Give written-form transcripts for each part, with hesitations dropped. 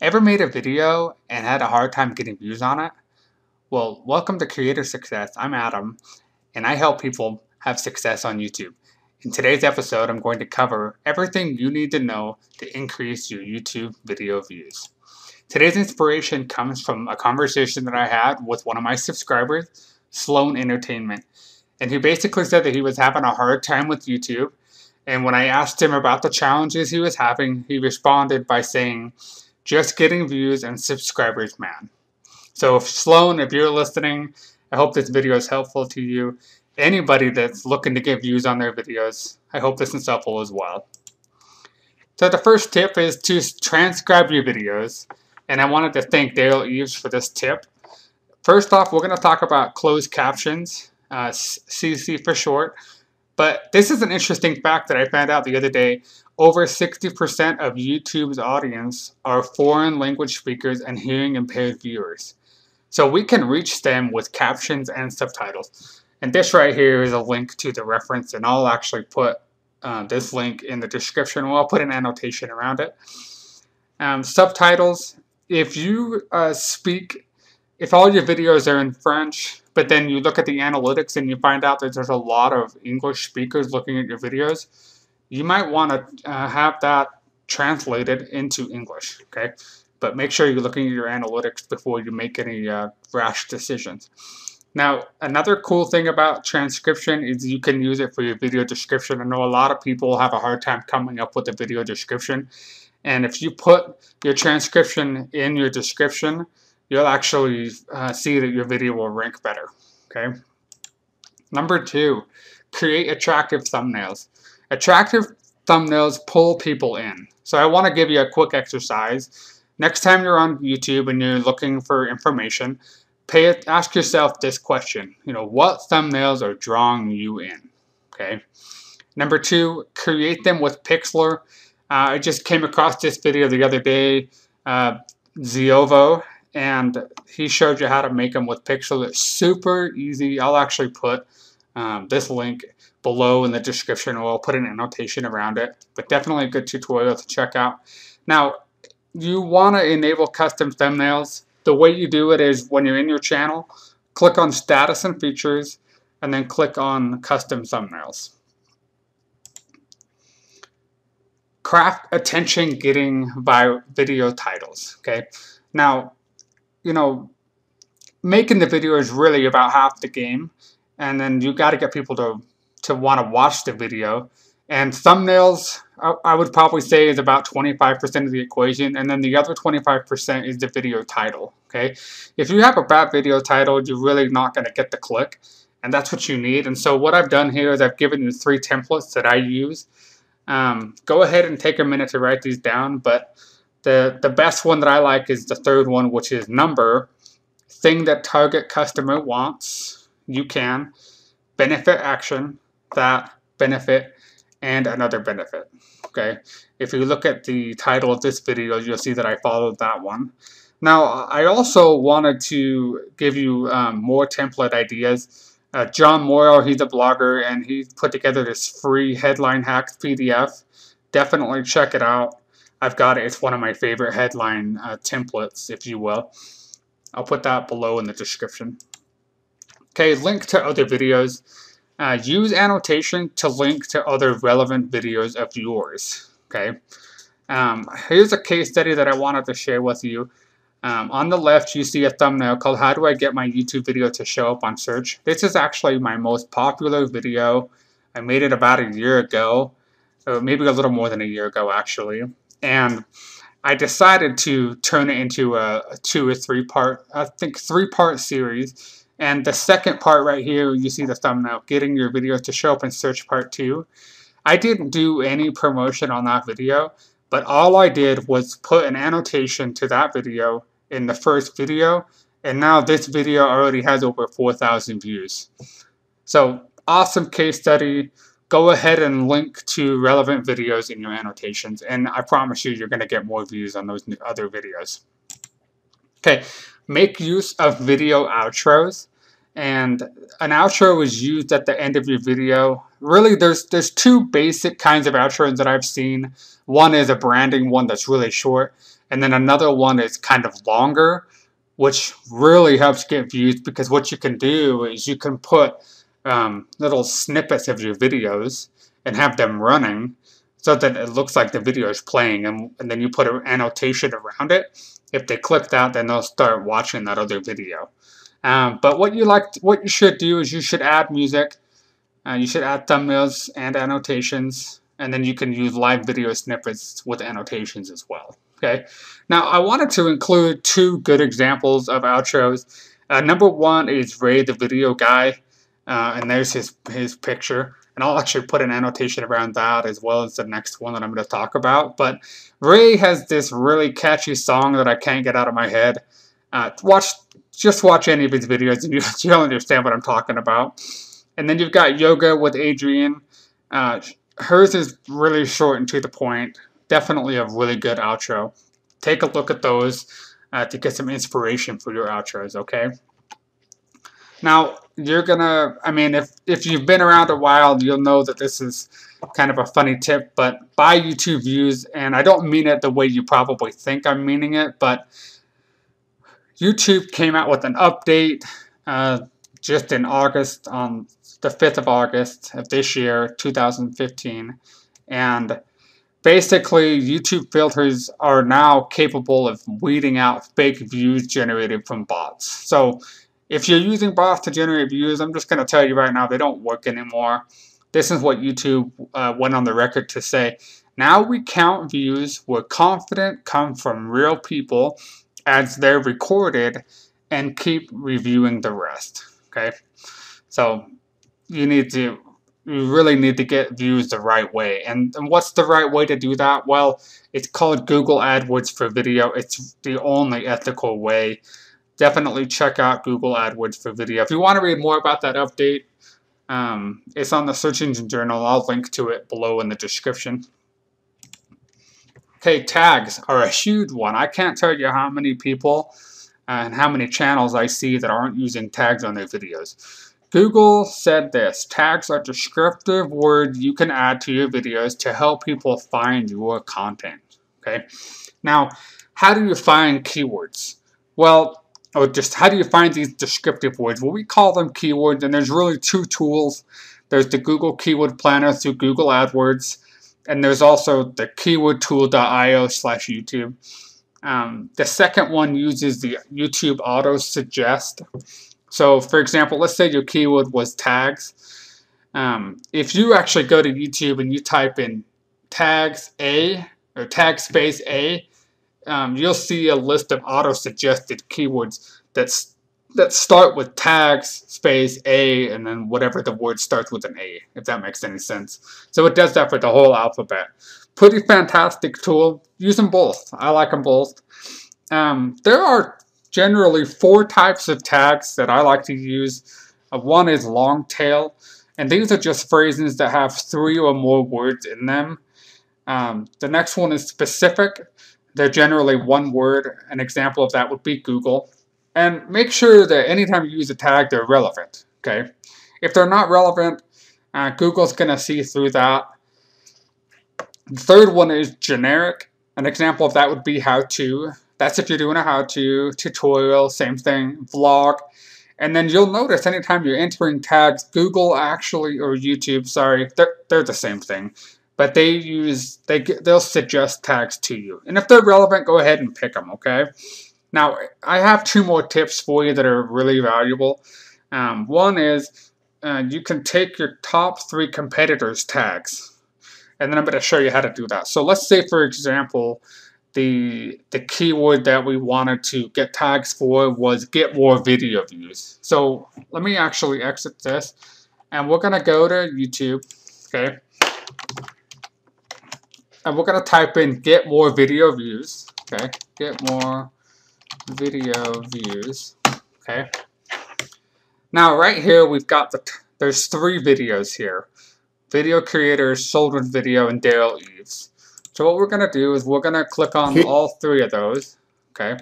Ever made a video and had a hard time getting views on it? Well, welcome to Creator Success. I'm Adam, and I help people have success on YouTube. In today's episode, I'm going to cover everything you need to know to increase your YouTube video views. Today's inspiration comes from a conversation that I had with one of my subscribers, Sloan Entertainment, and he basically said that he was having a hard time with YouTube. And when I asked him about the challenges he was having, he responded by saying, "Just getting views and subscribers, man." So Sloan, if you're listening, I hope this video is helpful to you. Anybody that's looking to get views on their videos, I hope this is helpful as well. So the first tip is to transcribe your videos. And I wanted to thank Dale Eves for this tip. First off, we're going to talk about closed captions, CC for short. But this is an interesting fact that I found out the other day. Over 60% of YouTube's audience are foreign language speakers and hearing impaired viewers. So we can reach them with captions and subtitles. And this right here is a link to the reference, and I'll actually put this link in the description, or I'll put an annotation around it. Subtitles, if you if all your videos are in French, but then you look at the analytics and you find out that there's a lot of English speakers looking at your videos, you might want to have that translated into English, okay? But make sure you're looking at your analytics before you make any rash decisions. Now, another cool thing about transcription is you can use it for your video description. I know a lot of people have a hard time coming up with a video description. And if you put your transcription in your description, you'll actually see that your video will rank better, okay? Number 2, create attractive thumbnails. Attractive thumbnails pull people in. So I want to give you a quick exercise. Next time you're on YouTube and you're looking for information, ask yourself this question. What thumbnails are drawing you in, okay? Number 2, create them with Pixlr. I just came across this video the other day, Ziovo, and he showed you how to make them with Pixlr. It's super easy. I'll actually put this link below in the description, or I'll put an annotation around it, but definitely a good tutorial to check out. Now, you want to enable custom thumbnails. The way you do it is when you're in your channel, click on Status and Features, and then click on Custom Thumbnails. Craft attention-getting video titles, okay? Now, making the video is really about half the game, and then you got to get people to want to watch the video. And thumbnails, I would probably say, is about 25% of the equation, and then the other 25% is the video title, okay? If you have a bad video title, you're really not going to get the click, and that's what you need. And so what I've done here is I've given you 3 templates that I use. Go ahead and take a minute to write these down, but the best one that I like is the third one, which is number, thing that target customer wants, you can, benefit action, that, benefit, and another benefit, okay? If you look at the title of this video, you'll see that I followed that one. Now, I also wanted to give you more template ideas. John Morrow, he's a blogger, and he put together this free headline hacks PDF. Definitely check it out. I've got it. It's one of my favorite headline templates, if you will. I'll put that below in the description. Okay, link to other videos. Use annotation to link to other relevant videos of yours, okay? Here's a case study that I wanted to share with you. On the left, you see a thumbnail called "How do I get my YouTube video to show up on search?" This is actually my most popular video. I made it about a year ago, or maybe a little more than a year ago, actually. And I decided to turn it into a 2 or 3 part, I think 3-part series. And the second part right here, you see the thumbnail, getting your videos to show up in search part 2. I didn't do any promotion on that video, but all I did was put an annotation to that video in the first video, and now this video already has over 4,000 views. So, awesome case study. Go ahead and link to relevant videos in your annotations, and I promise you're going to get more views on those other videos. Okay, make use of video outros. And an outro is used at the end of your video. Really, there's 2 basic kinds of outros that I've seen. One is a branding one that's really short, and then another one is kind of longer, which really helps get views, because what you can do is you can put little snippets of your videos and have them running so that it looks like the video is playing, and then you put an annotation around it. If they click that, then they'll start watching that other video. But what you should do is you should add music, you should add thumbnails and annotations, and then you can use live video snippets with annotations as well. Okay. Now I wanted to include two good examples of outros. Number one is Ray the Video Guy, and there's his picture. And I'll actually put an annotation around that as well as the next one that I'm going to talk about. But Ray has this really catchy song that I can't get out of my head. Just watch any of his videos and you'll understand what I'm talking about. And then you've got Yoga with Adrian. Hers is really short and to the point. Definitely a really good outro. Take a look at those to get some inspiration for your outros, okay? Now, if you've been around a while, you'll know that this is kind of a funny tip, but buy YouTube views, and I don't mean it the way you probably think I'm meaning it, but YouTube came out with an update just in August, on the 5th of August of this year, 2015, and basically YouTube filters are now capable of weeding out fake views generated from bots. So if you're using bots to generate views, I'm just going to tell you right now, they don't work anymore. This is what YouTube went on the record to say. Now we count views we're confident come from real people as they're recorded and keep reviewing the rest. Okay? So you really need to get views the right way. And what's the right way to do that? Well, it's called Google AdWords for video. It's the only ethical way. Definitely check out Google AdWords for video. If you want to read more about that update, it's on the Search Engine Journal. I'll link to it below in the description. Okay, tags are a huge one. I can't tell you how many people and how many channels I see that aren't using tags on their videos. Google said this: tags are descriptive words you can add to your videos to help people find your content. Okay, now how do you find keywords? Well, or just how do you find these descriptive words? Well, we call them keywords, and there's really two tools. There's the Google Keyword Planner through Google AdWords, and there's also the keywordtool.io/YouTube. The second one uses the YouTube Auto Suggest. So, for example, let's say your keyword was tags. If you actually go to YouTube and you type in tags A or tag space A, you'll see a list of auto-suggested keywords that start with tags space A and then whatever the word starts with an A, if that makes any sense. So it does that for the whole alphabet. Pretty fantastic tool. Use them both. I like them both. There are generally 4 types of tags that I like to use. One is long tail, and these are just phrases that have 3 or more words in them. The next one is specific. They're generally one word. An example of that would be Google. And make sure that anytime you use a tag, they're relevant. Okay? If they're not relevant, Google's going to see through that. The third one is generic. An example of that would be how-to. That's if you're doing a how-to, tutorial, same thing, vlog. And then you'll notice anytime you're entering tags, Google actually, or YouTube, sorry, they're the same thing. But they'll suggest tags to you. And if they're relevant, go ahead and pick them, okay? Now, I have 2 more tips for you that are really valuable. One is you can take your top 3 competitors' tags. And then I'm going to show you how to do that. So let's say, for example, the keyword that we wanted to get tags for was get more video views. So let me actually exit this. And we're going to go to YouTube, okay? And we're going to type in get more video views, okay? Get more video views, okay? Now right here we've got there's 3 videos here. Video creators, Children's Video, and Daryl Eves. So what we're going to do is we're going to click on all 3 of those, okay?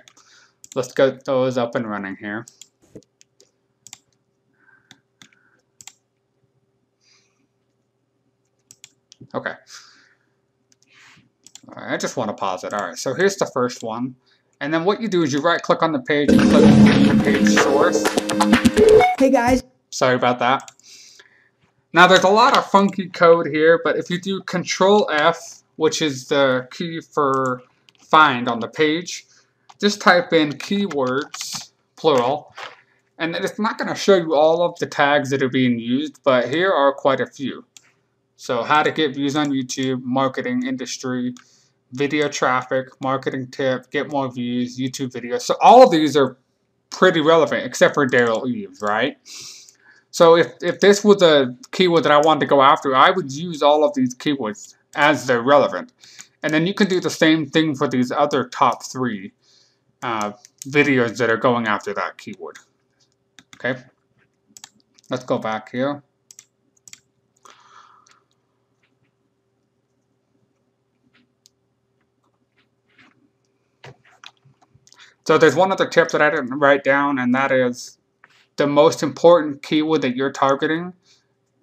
Let's get those up and running here. Okay. Alright, I just want to pause it. Alright, so here's the first one. And then what you do is you right click on the page and click View Page Source. Hey guys. Sorry about that. Now there's a lot of funky code here, but if you do Control F, which is the key for find on the page, just type in keywords, plural, and it's not going to show you all of the tags that are being used, but here are quite a few. So how to get views on YouTube, marketing, industry, video traffic, marketing tip, get more views, YouTube videos. So all of these are pretty relevant, except for Daryl Eves, right? So if this was a keyword that I wanted to go after, I would use all of these keywords as they're relevant. And then you can do the same thing for these other top 3 videos that are going after that keyword. Okay, let's go back here. So there's one other tip that I didn't write down, and that is the most important keyword that you're targeting,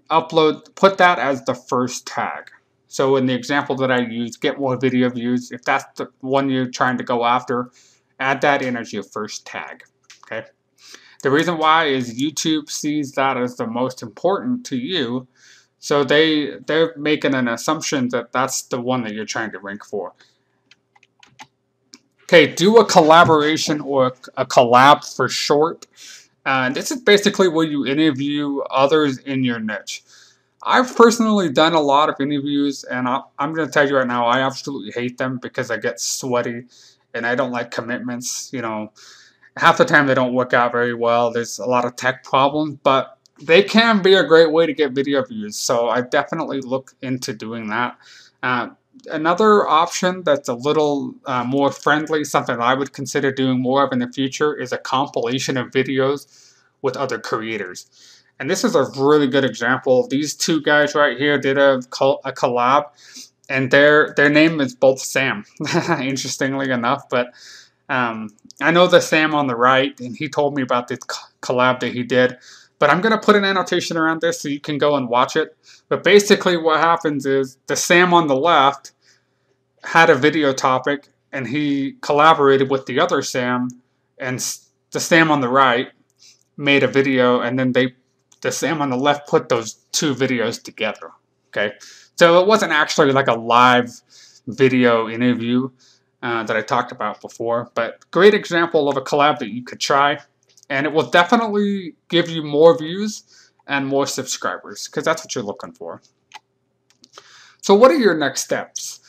put that as the first tag. So in the example that I used, get more video views, if that's the one you're trying to go after, add that in as your first tag. Okay. The reason why is YouTube sees that as the most important to you, so they're making an assumption that that's the one that you're trying to rank for. Okay, do a collaboration or a collab for short. This is basically where you interview others in your niche. I've personally done a lot of interviews, and I'm going to tell you right now, I absolutely hate them because I get sweaty and I don't like commitments. You know, half the time they don't work out very well. There's a lot of tech problems, but they can be a great way to get video views. So I definitely look into doing that. Another option that's a little more friendly, something I would consider doing more of in the future, is a compilation of videos with other creators. And this is a really good example. These 2 guys right here did a collab, and their name is both Sam, interestingly enough. But I know the Sam on the right, and he told me about this collab that he did. But I'm going to put an annotation around this so you can go and watch it. But basically what happens is the Sam on the left had a video topic, and he collaborated with the other Sam, and the Sam on the right made a video, and then the Sam on the left put those 2 videos together. Okay, so it wasn't actually like a live video interview that I talked about before, but great example of a collab that you could try. And it will definitely give you more views and more subscribers, because that's what you're looking for. So what are your next steps?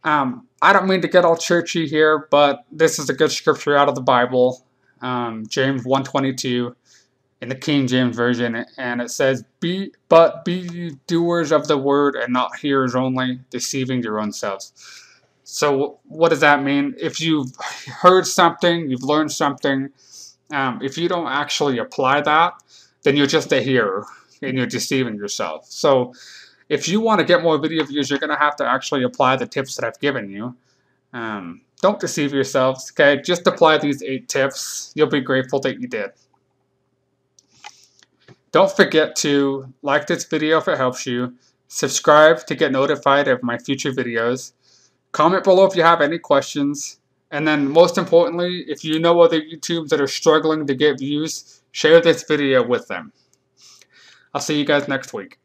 I don't mean to get all churchy here, but this is a good scripture out of the Bible, James 1:22 in the King James Version, and it says, be ye doers of the word and not hearers only, deceiving your own selves. So what does that mean? If you've heard something, you've learned something, if you don't actually apply that, then you're just a hearer and you're deceiving yourself. So if you want to get more video views, you're going to have to actually apply the tips that I've given you. Don't deceive yourselves, okay? Just apply these 8 tips. You'll be grateful that you did. Don't forget to like this video if it helps you. Subscribe to get notified of my future videos. Comment below if you have any questions. And then most importantly, if you know other YouTubers that are struggling to get views, share this video with them. I'll see you guys next week.